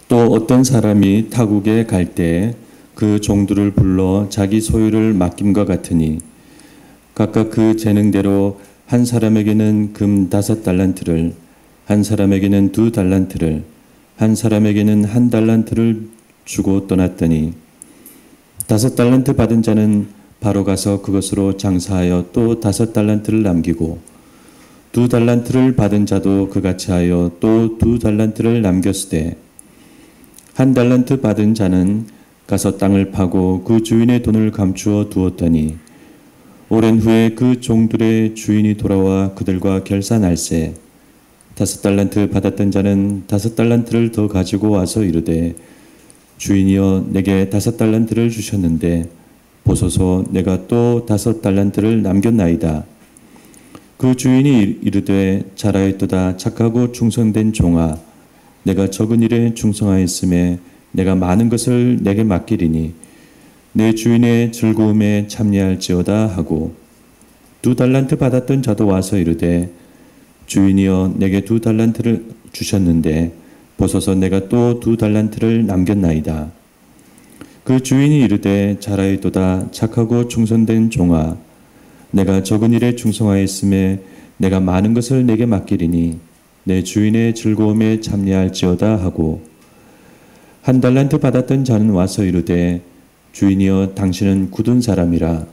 또 어떤 사람이 타국에 갈 때 그 종들을 불러 자기 소유를 맡김과 같으니 각각 그 재능대로 한 사람에게는 금 5달란트를, 한 사람에게는 2달란트를, 한 사람에게는 1달란트를 주고 떠났더니 5달란트 받은 자는 바로 가서 그것으로 장사하여 또 5달란트를 남기고 2달란트를 받은 자도 그같이 하여 또 2달란트를 남겼으되 1달란트 받은 자는 가서 땅을 파고 그 주인의 돈을 감추어 두었더니 오랜 후에 그 종들의 주인이 돌아와 그들과 결산할세 5달란트 받았던 자는 5달란트를 더 가지고 와서 이르되 주인이여 내게 5달란트를 주셨는데 보소서 내가 또 5달란트를 남겼나이다. 그 주인이 이르되 잘하였도다 착하고 충성된 종아 내가 적은 일에 충성하였음에 내가 많은 것을 내게 맡기리니 내 주인의 즐거움에 참여할지어다 하고 2달란트 받았던 자도 와서 이르되 주인이여 내게 2달란트를 주셨는데 보소서 내가 또 2달란트를 남겼나이다. 그 주인이 이르되 잘하였도다 착하고 충성된 종아 내가 적은 일에 충성하였음에 내가 많은 것을 내게 맡기리니 내 주인의 즐거움에 참여할지어다 하고 1달란트 받았던 자는 와서 이르되 주인이여 당신은 굳은 사람이라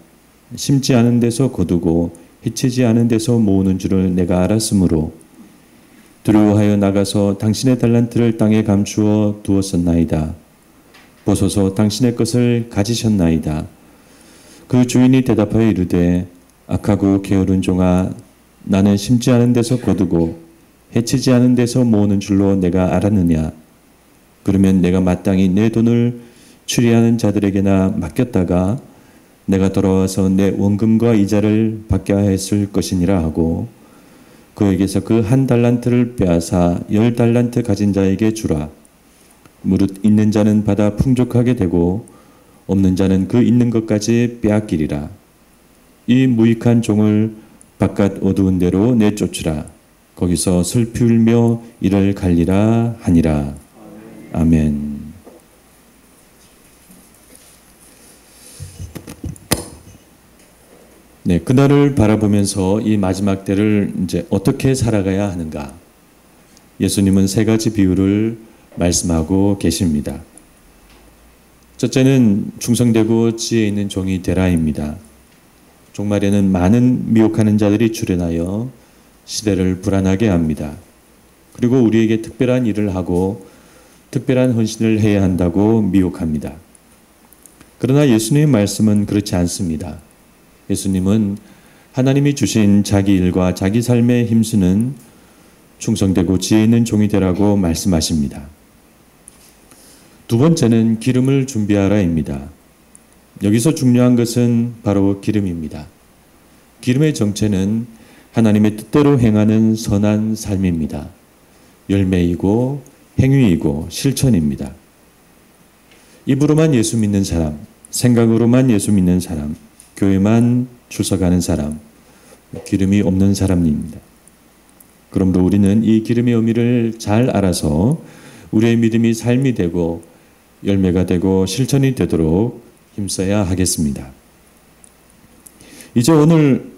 심지 않은 데서 거두고 해치지 않은 데서 모으는 줄을 내가 알았으므로 두려워하여 나가서 당신의 달란트를 땅에 감추어 두었었나이다. 보소서 당신의 것을 가지셨나이다. 그 주인이 대답하여 이르되 악하고 게으른 종아 나는 심지 않은 데서 거두고 해치지 않은 데서 모으는 줄로 내가 알았느냐. 그러면 내가 마땅히 내 돈을 추리하는 자들에게나 맡겼다가 내가 돌아와서 내 원금과 이자를 받게 하였을 것이니라 하고 그에게서 그 1달란트를 빼앗아 10달란트 가진 자에게 주라. 무릇 있는 자는 받아 풍족하게 되고 없는 자는 그 있는 것까지 빼앗기리라. 이 무익한 종을 바깥 어두운 데로 내쫓으라. 거기서 슬피 울며 이를 갈리라 하니라. 아멘. 네, 그날을 바라보면서 이 마지막 때를 이제 어떻게 살아가야 하는가? 예수님은 3가지 비유를 말씀하고 계십니다. 첫째는 충성되고 지혜 있는 종이 되라입니다. 종말에는 많은 미혹하는 자들이 출현하여 시대를 불안하게 합니다. 그리고 우리에게 특별한 일을 하고 특별한 헌신을 해야 한다고 미혹합니다. 그러나 예수님의 말씀은 그렇지 않습니다. 예수님은 하나님이 주신 자기 일과 자기 삶에 힘쓰는 충성되고 지혜 있는 종이 되라고 말씀하십니다. 2번째는 기름을 준비하라입니다. 여기서 중요한 것은 바로 기름입니다. 기름의 정체는 하나님의 뜻대로 행하는 선한 삶입니다. 열매이고 행위이고 실천입니다. 입으로만 예수 믿는 사람, 생각으로만 예수 믿는 사람, 교회만 출석하는 사람, 기름이 없는 사람입니다. 그러므로 우리는 이 기름의 의미를 잘 알아서 우리의 믿음이 삶이 되고 열매가 되고 실천이 되도록 힘써야 하겠습니다. 이제 오늘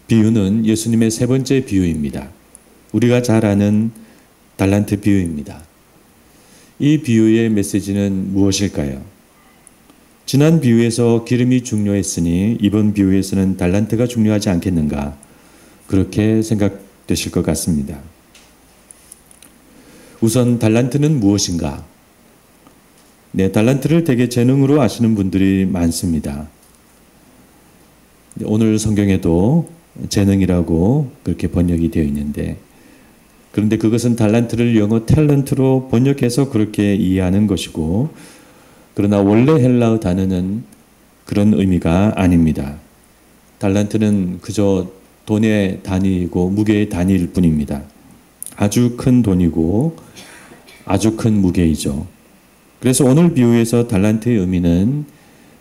비유는 예수님의 3번째 비유입니다. 우리가 잘 아는 달란트 비유입니다. 이 비유의 메시지는 무엇일까요? 지난 비유에서 기름이 중요했으니 이번 비유에서는 달란트가 중요하지 않겠는가? 그렇게 생각되실 것 같습니다. 우선 달란트는 무엇인가? 네, 달란트를 대개 재능으로 아시는 분들이 많습니다. 오늘 성경에도 재능이라고 그렇게 번역이 되어 있는데 그런데 그것은 달란트를 영어 탤런트로 번역해서 그렇게 이해하는 것이고 그러나 원래 헬라어 단어는 그런 의미가 아닙니다. 달란트는 그저 돈의 단위이고 무게의 단위일 뿐입니다. 아주 큰 돈이고 아주 큰 무게이죠. 그래서 오늘 비유에서 달란트의 의미는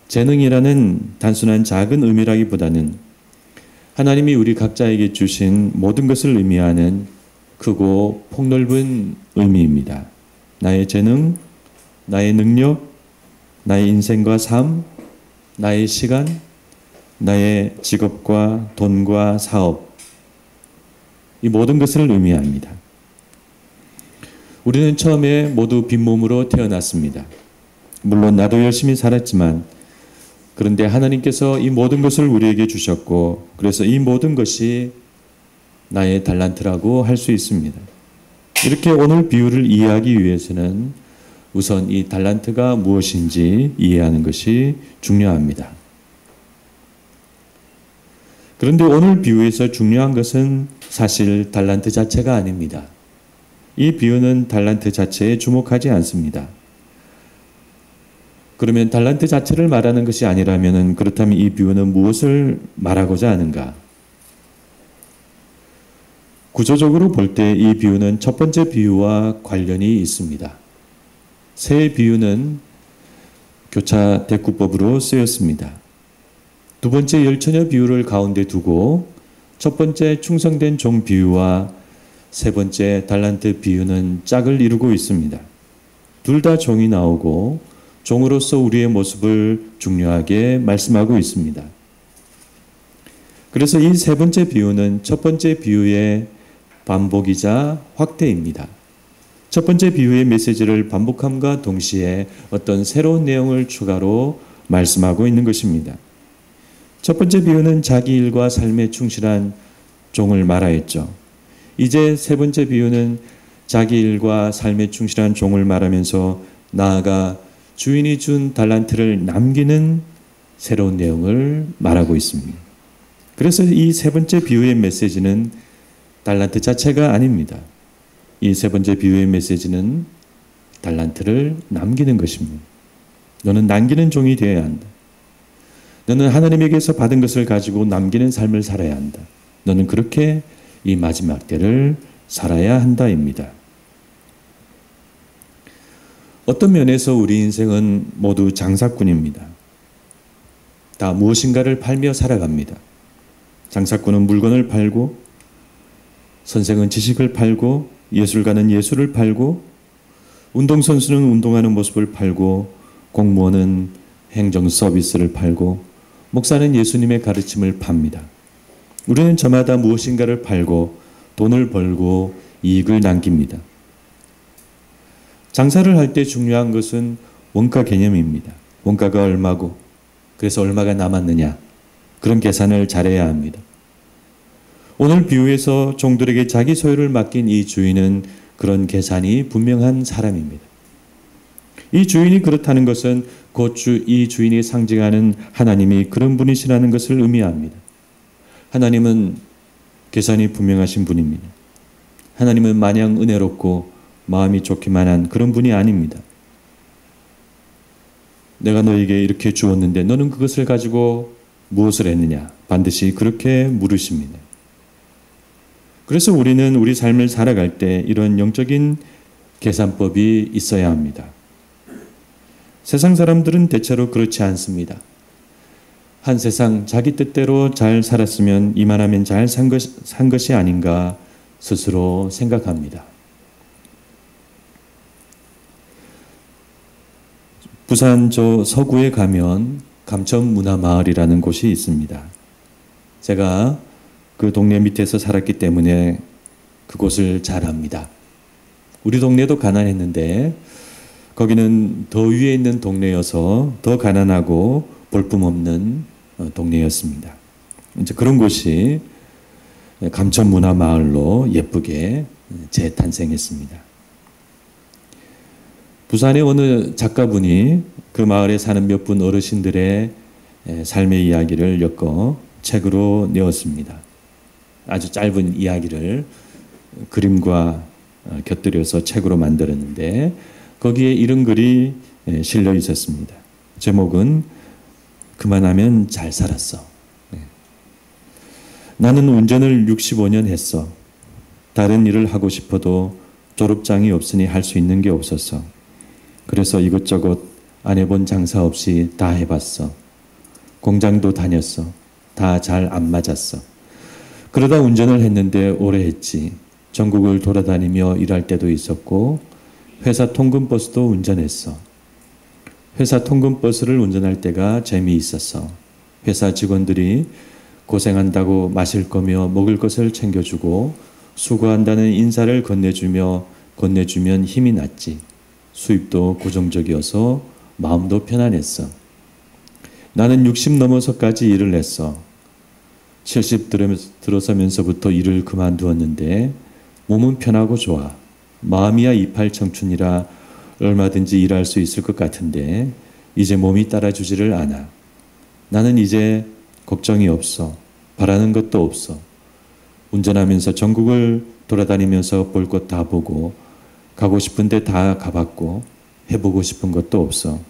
재능이라는 단순한 작은 의미라기보다는 하나님이 우리 각자에게 주신 모든 것을 의미하는 크고 폭넓은 의미입니다. 나의 재능, 나의 능력, 나의 인생과 삶, 나의 시간, 나의 직업과 돈과 사업, 이 모든 것을 의미합니다. 우리는 처음에 모두 빈몸으로 태어났습니다. 물론 나도 열심히 살았지만 그런데 하나님께서 이 모든 것을 우리에게 주셨고 그래서 이 모든 것이 나의 달란트라고 할 수 있습니다. 이렇게 오늘 비유를 이해하기 위해서는 우선 이 달란트가 무엇인지 이해하는 것이 중요합니다. 그런데 오늘 비유에서 중요한 것은 사실 달란트 자체가 아닙니다. 이 비유는 달란트 자체에 주목하지 않습니다. 그러면 달란트 자체를 말하는 것이 아니라면 그렇다면 이 비유는 무엇을 말하고자 하는가? 구조적으로 볼 때 이 비유는 첫 번째 비유와 관련이 있습니다. 새 비유는 교차 대꾸법으로 쓰였습니다. 두 번째 열처녀 비유를 가운데 두고 첫 번째 충성된 종 비유와 세 번째 달란트 비유는 짝을 이루고 있습니다. 둘 다 종이 나오고 종으로서 우리의 모습을 중요하게 말씀하고 있습니다. 그래서 이 세 번째 비유는 첫 번째 비유의 반복이자 확대입니다. 첫 번째 비유의 메시지를 반복함과 동시에 어떤 새로운 내용을 추가로 말씀하고 있는 것입니다. 첫 번째 비유는 자기 일과 삶에 충실한 종을 말하였죠. 이제 세 번째 비유는 자기 일과 삶에 충실한 종을 말하면서 나아가 주인이 준 달란트를 남기는 새로운 내용을 말하고 있습니다. 그래서 이 세 번째 비유의 메시지는 달란트 자체가 아닙니다. 이 세 번째 비유의 메시지는 달란트를 남기는 것입니다. 너는 남기는 종이 되어야 한다. 너는 하나님에게서 받은 것을 가지고 남기는 삶을 살아야 한다. 너는 그렇게 이 마지막 때를 살아야 한다입니다. 어떤 면에서 우리 인생은 모두 장사꾼입니다. 다 무엇인가를 팔며 살아갑니다. 장사꾼은 물건을 팔고 선생은 지식을 팔고 예술가는 예술을 팔고 운동선수는 운동하는 모습을 팔고 공무원은 행정 서비스를 팔고 목사는 예수님의 가르침을 팝니다. 우리는 저마다 무엇인가를 팔고 돈을 벌고 이익을 남깁니다. 장사를 할 때 중요한 것은 원가 개념입니다. 원가가 얼마고 그래서 얼마가 남았느냐 그런 계산을 잘해야 합니다. 오늘 비유에서 종들에게 자기 소유를 맡긴 이 주인은 그런 계산이 분명한 사람입니다. 이 주인이 그렇다는 것은 곧 이 주인이 상징하는 하나님이 그런 분이시라는 것을 의미합니다. 하나님은 계산이 분명하신 분입니다. 하나님은 마냥 은혜롭고 마음이 좋기만 한 그런 분이 아닙니다. 내가 너에게 이렇게 주었는데 너는 그것을 가지고 무엇을 했느냐? 반드시 그렇게 물으십니다. 그래서 우리는 우리 삶을 살아갈 때 이런 영적인 계산법이 있어야 합니다. 세상 사람들은 대체로 그렇지 않습니다. 한 세상 자기 뜻대로 잘 살았으면 이만하면 잘 산 것이 아닌가 스스로 생각합니다. 부산 서구에 가면 감천문화마을이라는 곳이 있습니다. 제가 그 동네 밑에서 살았기 때문에 그곳을 잘 압니다. 우리 동네도 가난했는데 거기는 더 위에 있는 동네여서 더 가난하고 볼품없는 동네였습니다. 이제 그런 곳이 감천문화마을로 예쁘게 재탄생했습니다. 부산의 어느 작가분이 그 마을에 사는 몇 분 어르신들의 삶의 이야기를 엮어 책으로 내었습니다. 아주 짧은 이야기를 그림과 곁들여서 책으로 만들었는데 거기에 이런 글이 실려 있었습니다. 제목은 그만하면 잘 살았어. 나는 운전을 65년 했어. 다른 일을 하고 싶어도 졸업장이 없으니 할 수 있는 게 없었어. 그래서 이것저것 안 해본 장사 없이 다 해봤어. 공장도 다녔어. 다 잘 안 맞았어. 그러다 운전을 했는데 오래 했지. 전국을 돌아다니며 일할 때도 있었고 회사 통근버스도 운전했어. 회사 통근버스를 운전할 때가 재미있었어. 회사 직원들이 고생한다고 마실 거며 먹을 것을 챙겨주고 수고한다는 인사를 건네주면 힘이 났지. 수입도 고정적이어서 마음도 편안했어. 나는 60 넘어서까지 일을 했어. 70 들어서면서부터 일을 그만두었는데 몸은 편하고 좋아. 마음이야 28 청춘이라 얼마든지 일할 수 있을 것 같은데 이제 몸이 따라주지를 않아. 나는 이제 걱정이 없어. 바라는 것도 없어. 운전하면서 전국을 돌아다니면서 볼 것 다 보고 가고 싶은 데 다 가봤고 해보고 싶은 것도 없어.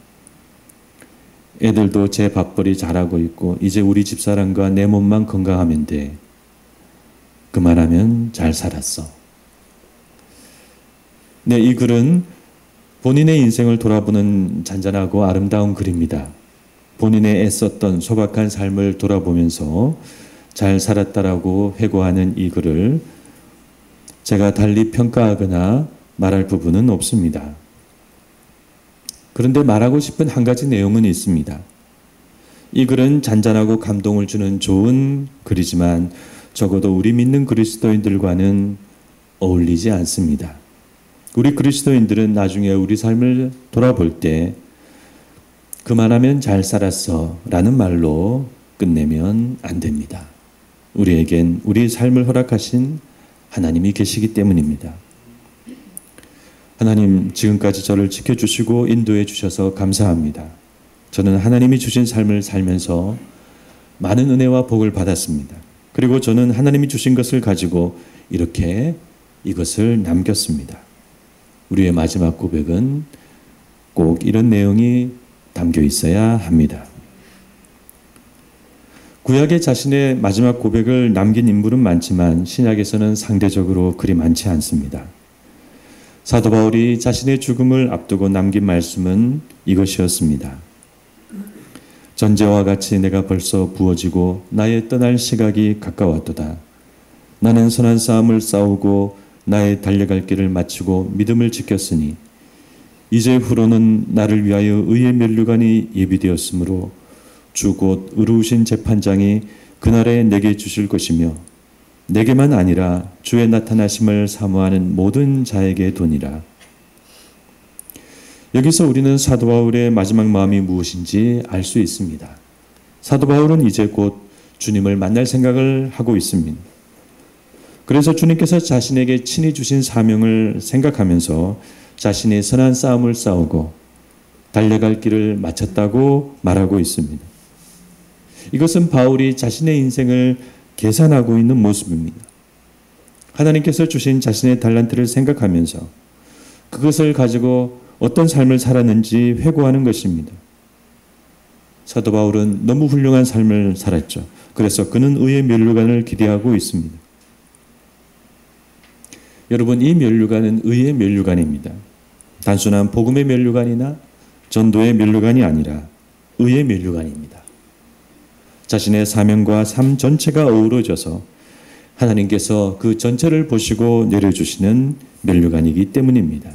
애들도 제 밥벌이 잘하고 있고 이제 우리 집사람과 내 몸만 건강하면 돼. 그만하면 잘 살았어. 네, 이 글은 본인의 인생을 돌아보는 잔잔하고 아름다운 글입니다. 본인의 애썼던 소박한 삶을 돌아보면서 잘 살았다라고 회고하는 이 글을 제가 달리 평가하거나 말할 부분은 없습니다. 그런데 말하고 싶은 한 가지 내용은 있습니다. 이 글은 잔잔하고 감동을 주는 좋은 글이지만 적어도 우리 믿는 그리스도인들과는 어울리지 않습니다. 우리 그리스도인들은 나중에 우리 삶을 돌아볼 때 그만하면 잘 살았어 라는 말로 끝내면 안 됩니다. 우리에겐 우리의 삶을 허락하신 하나님이 계시기 때문입니다. 하나님, 지금까지 저를 지켜주시고 인도해 주셔서 감사합니다. 저는 하나님이 주신 삶을 살면서 많은 은혜와 복을 받았습니다. 그리고 저는 하나님이 주신 것을 가지고 이렇게 이것을 남겼습니다. 우리의 마지막 고백은 꼭 이런 내용이 담겨 있어야 합니다. 구약에 자신의 마지막 고백을 남긴 인물은 많지만 신약에서는 상대적으로 그리 많지 않습니다. 사도 바울이 자신의 죽음을 앞두고 남긴 말씀은 이것이었습니다. 전제와 같이 내가 벌써 부어지고 나의 떠날 시각이 가까웠도다. 나는 선한 싸움을 싸우고 나의 달려갈 길을 마치고 믿음을 지켰으니 이제 후로는 나를 위하여 의의 면류관이 예비되었으므로 주 곧 의로우신 재판장이 그날에 내게 주실 것이며 내게만 아니라 주의 나타나심을 사모하는 모든 자에게 도니라. 여기서 우리는 사도 바울의 마지막 마음이 무엇인지 알 수 있습니다. 사도 바울은 이제 곧 주님을 만날 생각을 하고 있습니다. 그래서 주님께서 자신에게 친히 주신 사명을 생각하면서 자신의 선한 싸움을 싸우고 달려갈 길을 마쳤다고 말하고 있습니다. 이것은 바울이 자신의 인생을 계산하고 있는 모습입니다. 하나님께서 주신 자신의 달란트를 생각하면서 그것을 가지고 어떤 삶을 살았는지 회고하는 것입니다. 사도 바울은 너무 훌륭한 삶을 살았죠. 그래서 그는 의의 면류관을 기대하고 있습니다. 여러분, 이 면류관은 의의 면류관입니다. 단순한 복음의 면류관이나 전도의 면류관이 아니라 의의 면류관입니다. 자신의 사명과 삶 전체가 어우러져서 하나님께서 그 전체를 보시고 내려주시는 면류관이기 때문입니다.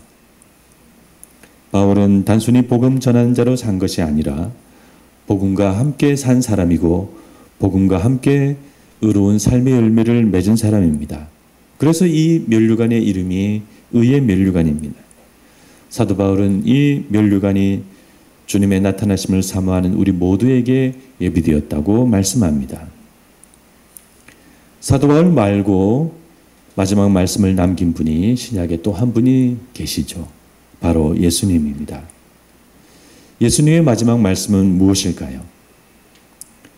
바울은 단순히 복음 전하는 자로 산 것이 아니라 복음과 함께 산 사람이고 복음과 함께 의로운 삶의 열매를 맺은 사람입니다. 그래서 이 면류관의 이름이 의의 면류관입니다. 사도 바울은 이 면류관이 주님의 나타나심을 사모하는 우리 모두에게 예비되었다고 말씀합니다. 사도 바울 말고 마지막 말씀을 남긴 분이 신약에 또 한 분이 계시죠. 바로 예수님입니다. 예수님의 마지막 말씀은 무엇일까요?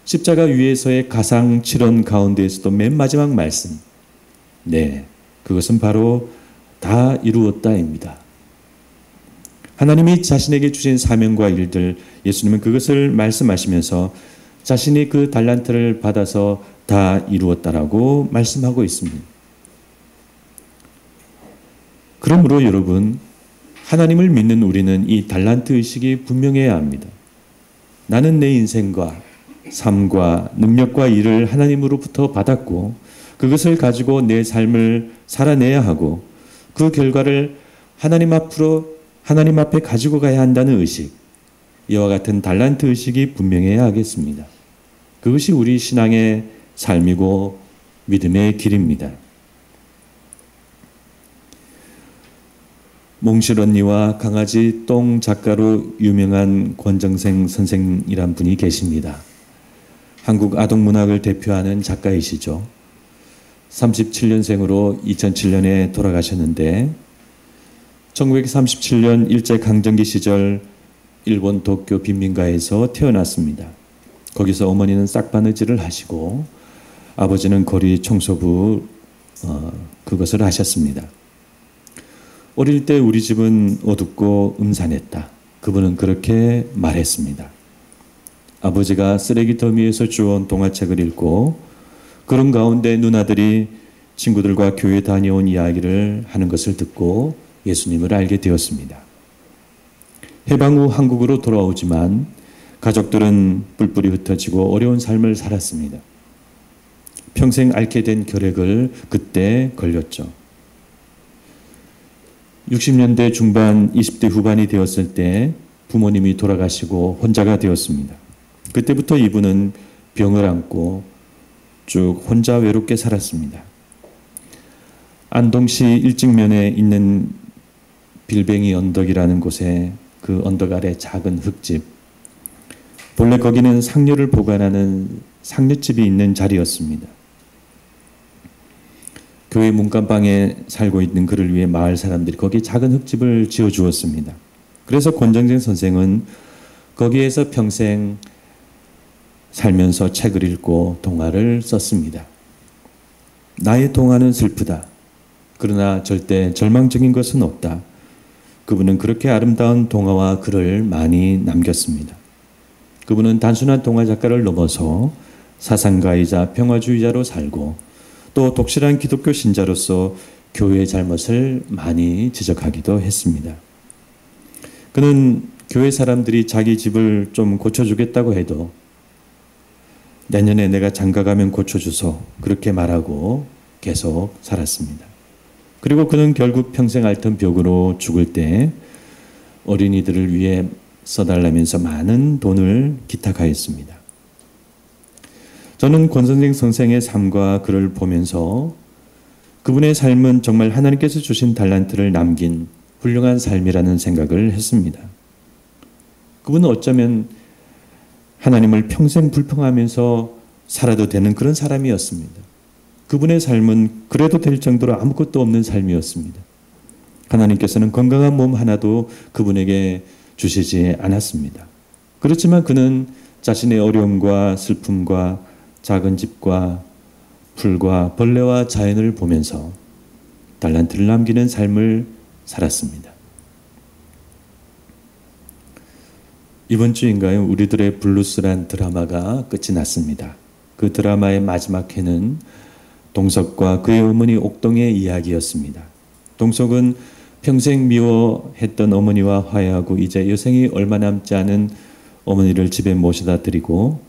십자가 위에서의 가상 7원 가운데에서도 맨 마지막 말씀. 네, 그것은 바로 다 이루었다입니다. 하나님이 자신에게 주신 사명과 일들, 예수님은 그것을 말씀하시면서 자신이 그 달란트를 받아서 다 이루었다라고 말씀하고 있습니다. 그러므로 여러분, 하나님을 믿는 우리는 이 달란트 의식이 분명해야 합니다. 나는 내 인생과 삶과 능력과 일을 하나님으로부터 받았고 그것을 가지고 내 삶을 살아내야 하고 그 결과를 하나님 앞에 가지고 가야 한다는 의식, 이와 같은 달란트 의식이 분명해야 하겠습니다. 그것이 우리 신앙의 삶이고 믿음의 길입니다. 몽실 언니와 강아지 똥 작가로 유명한 권정생 선생이란 분이 계십니다. 한국 아동문학을 대표하는 작가이시죠. 37년생으로 2007년에 돌아가셨는데 1937년 일제강점기 시절 일본 도쿄 빈민가에서 태어났습니다. 거기서 어머니는 싹바느질을 하시고 아버지는 거리 청소부 그것을 하셨습니다. 어릴 때 우리 집은 어둡고 음산했다. 그분은 그렇게 말했습니다. 아버지가 쓰레기 더미에서 주워온 동화책을 읽고 그런 가운데 누나들이 친구들과 교회 다녀온 이야기를 하는 것을 듣고 예수님을 알게 되었습니다. 해방 후 한국으로 돌아오지만 가족들은 뿔뿔이 흩어지고 어려운 삶을 살았습니다. 평생 앓게 된 결핵을 그때 걸렸죠. 60년대 중반, 20대 후반이 되었을 때 부모님이 돌아가시고 혼자가 되었습니다. 그때부터 이분은 병을 안고 쭉 혼자 외롭게 살았습니다. 안동시 일직면에 있는 빌뱅이 언덕이라는 곳에 그 언덕 아래 작은 흙집, 본래 거기는 상류를 보관하는 상류집이 있는 자리였습니다. 교회 문간방에 살고 있는 그를 위해 마을 사람들이 거기 작은 흙집을 지어주었습니다. 그래서 권정생 선생은 거기에서 평생 살면서 책을 읽고 동화를 썼습니다. 나의 동화는 슬프다. 그러나 절대 절망적인 것은 없다. 그분은 그렇게 아름다운 동화와 글을 많이 남겼습니다. 그분은 단순한 동화 작가를 넘어서 사상가이자 평화주의자로 살고 또 독실한 기독교 신자로서 교회의 잘못을 많이 지적하기도 했습니다. 그는 교회 사람들이 자기 집을 좀 고쳐주겠다고 해도 내년에 내가 장가가면 고쳐주소 그렇게 말하고 계속 살았습니다. 그리고 그는 결국 평생 앓던 벽으로 죽을 때 어린이들을 위해 써달라면서 많은 돈을 기탁하였습니다. 저는 권선생 선생의 삶과 글을 보면서 그분의 삶은 정말 하나님께서 주신 달란트를 남긴 훌륭한 삶이라는 생각을 했습니다. 그분은 어쩌면 하나님을 평생 불평하면서 살아도 되는 그런 사람이었습니다. 그분의 삶은 그래도 될 정도로 아무것도 없는 삶이었습니다. 하나님께서는 건강한 몸 하나도 그분에게 주시지 않았습니다. 그렇지만 그는 자신의 어려움과 슬픔과 작은 집과 풀과 벌레와 자연을 보면서 달란트를 남기는 삶을 살았습니다. 이번 주인가요? 우리들의 블루스란 드라마가 끝이 났습니다. 그 드라마의 마지막 회는 동석과 그의 어머니 옥동의 이야기였습니다. 동석은 평생 미워했던 어머니와 화해하고 이제 여생이 얼마 남지 않은 어머니를 집에 모셔다 드리고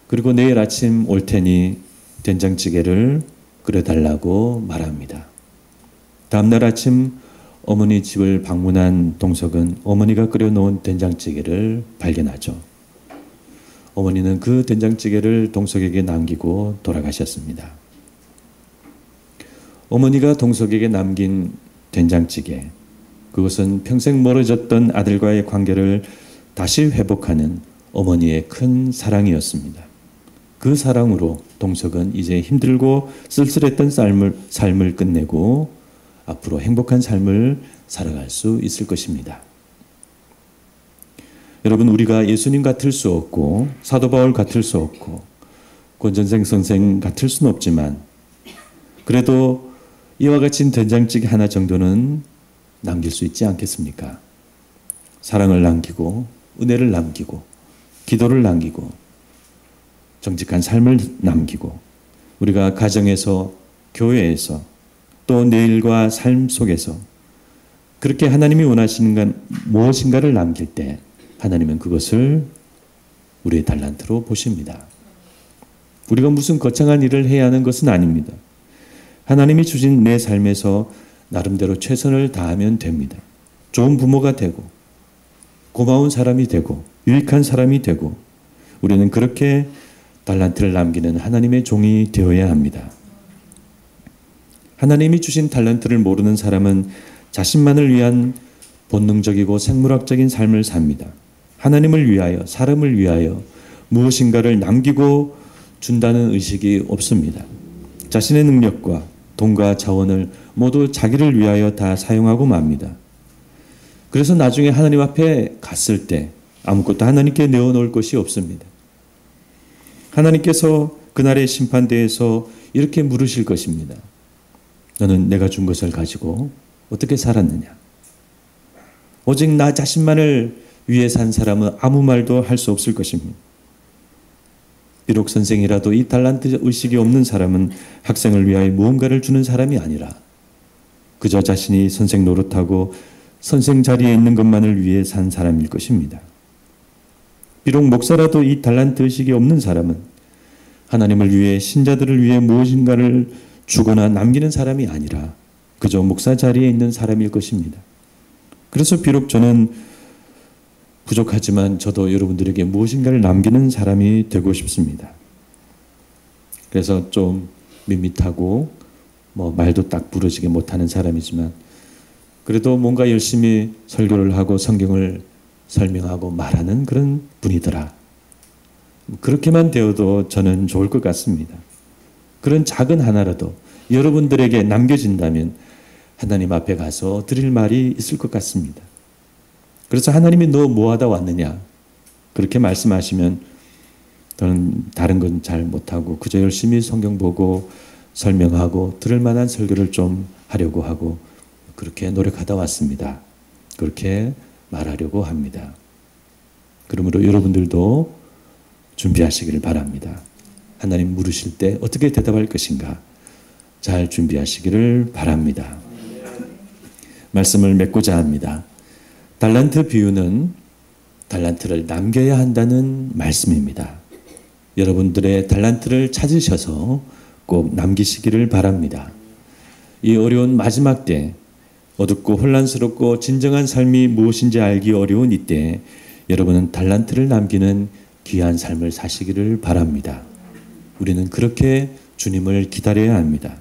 그리고 내일 아침 올 테니 된장찌개를 끓여달라고 말합니다. 다음날 아침 어머니 집을 방문한 동석은 어머니가 끓여놓은 된장찌개를 발견하죠. 어머니는 그 된장찌개를 동석에게 남기고 돌아가셨습니다. 어머니가 동석에게 남긴 된장찌개, 그것은 평생 멀어졌던 아들과의 관계를 다시 회복하는 어머니의 큰 사랑이었습니다. 그 사랑으로 동석은 이제 힘들고 쓸쓸했던 삶을 끝내고 앞으로 행복한 삶을 살아갈 수 있을 것입니다. 여러분, 우리가 예수님 같을 수 없고 사도 바울 같을 수 없고 권전생 선생 같을 수는 없지만 그래도 이와 같이 된장찌개 하나 정도는 남길 수 있지 않겠습니까? 사랑을 남기고 은혜를 남기고 기도를 남기고 정직한 삶을 남기고 우리가 가정에서 교회에서 또 내일과 삶 속에서 그렇게 하나님이 원하시는 건 무엇인가를 남길 때 하나님은 그것을 우리의 달란트로 보십니다. 우리가 무슨 거창한 일을 해야 하는 것은 아닙니다. 하나님이 주신 내 삶에서 나름대로 최선을 다하면 됩니다. 좋은 부모가 되고 고마운 사람이 되고 유익한 사람이 되고 우리는 그렇게 달란트를 남기는 하나님의 종이 되어야 합니다. 하나님이 주신 달란트를 모르는 사람은 자신만을 위한 본능적이고 생물학적인 삶을 삽니다. 하나님을 위하여, 사람을 위하여 무엇인가를 남기고 준다는 의식이 없습니다. 자신의 능력과 돈과 자원을 모두 자기를 위하여 다 사용하고 맙니다. 그래서 나중에 하나님 앞에 갔을 때 아무것도 하나님께 내어놓을 것이 없습니다. 하나님께서 그날의 심판대에서 이렇게 물으실 것입니다. 너는 내가 준 것을 가지고 어떻게 살았느냐? 오직 나 자신만을 위해 산 사람은 아무 말도 할 수 없을 것입니다. 비록 선생이라도 이 달란트 의식이 없는 사람은 학생을 위하여 무언가를 주는 사람이 아니라 그저 자신이 선생 노릇하고 선생 자리에 있는 것만을 위해 산 사람일 것입니다. 비록 목사라도 이 달란트 의식이 없는 사람은 하나님을 위해 신자들을 위해 무엇인가를 주거나 남기는 사람이 아니라 그저 목사 자리에 있는 사람일 것입니다. 그래서 비록 저는 부족하지만 저도 여러분들에게 무엇인가를 남기는 사람이 되고 싶습니다. 그래서 좀 밋밋하고 말도 딱 부러지게 못하는 사람이지만 그래도 뭔가 열심히 설교를 하고 성경을 설명하고 말하는 그런 분이더라. 그렇게만 되어도 저는 좋을 것 같습니다. 그런 작은 하나라도 여러분들에게 남겨진다면 하나님 앞에 가서 드릴 말이 있을 것 같습니다. 그래서 하나님이 너 뭐하다 왔느냐 그렇게 말씀하시면 저는 다른 건 잘 못하고 그저 열심히 성경 보고 설명하고 들을 만한 설교를 좀 하려고 하고 그렇게 노력하다 왔습니다. 그렇게 말하려고 합니다. 그러므로 여러분들도 준비하시기를 바랍니다. 하나님 물으실 때 어떻게 대답할 것인가 잘 준비하시기를 바랍니다. 말씀을 맺고자 합니다. 달란트 비유는 달란트를 남겨야 한다는 말씀입니다. 여러분들의 달란트를 찾으셔서 꼭 남기시기를 바랍니다. 이 어려운 마지막 때 어둡고 혼란스럽고 진정한 삶이 무엇인지 알기 어려운 이때 여러분은 달란트를 남기는 귀한 삶을 사시기를 바랍니다. 우리는 그렇게 주님을 기다려야 합니다.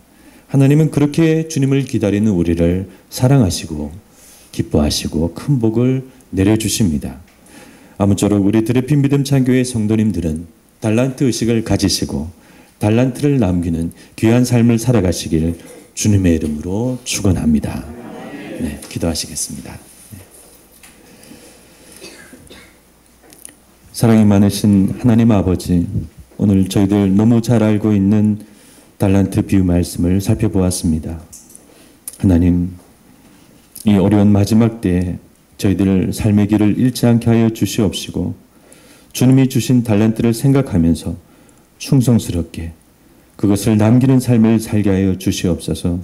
하나님은 그렇게 주님을 기다리는 우리를 사랑하시고 기뻐하시고 큰 복을 내려주십니다. 아무쪼록 우리 드레핀 믿음찬 교회 성도님들은 달란트 의식을 가지시고 달란트를 남기는 귀한 삶을 살아가시길 주님의 이름으로 축원합니다. 네, 기도하시겠습니다. 네. 사랑이 많으신 하나님 아버지, 오늘 저희들 너무 잘 알고 있는 달란트 비유 말씀을 살펴보았습니다. 하나님, 이 어려운 마지막 때에 저희들 삶의 길을 잃지 않게 하여 주시옵시고 주님이 주신 달란트를 생각하면서 충성스럽게 그것을 남기는 삶을 살게 하여 주시옵소서.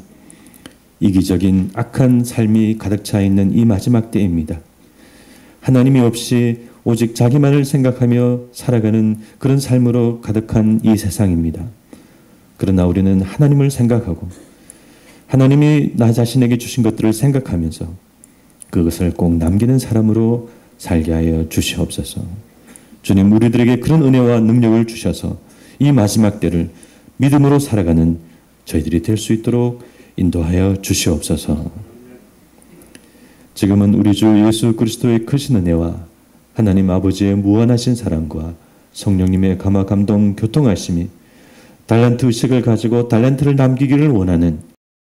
이기적인 악한 삶이 가득 차 있는 이 마지막 때입니다. 하나님이 없이 오직 자기만을 생각하며 살아가는 그런 삶으로 가득한 이 세상입니다. 그러나 우리는 하나님을 생각하고 하나님이 나 자신에게 주신 것들을 생각하면서 그것을 꼭 남기는 사람으로 살게 하여 주시옵소서. 주님, 우리들에게 그런 은혜와 능력을 주셔서 이 마지막 때를 믿음으로 살아가는 저희들이 될 수 있도록 인도하여 주시옵소서. 지금은 우리 주 예수 그리스도의 크신 은혜와 하나님 아버지의 무한하신 사랑과 성령님의 감화 감동 교통하심이 달란트 의식을 가지고 달란트를 남기기를 원하는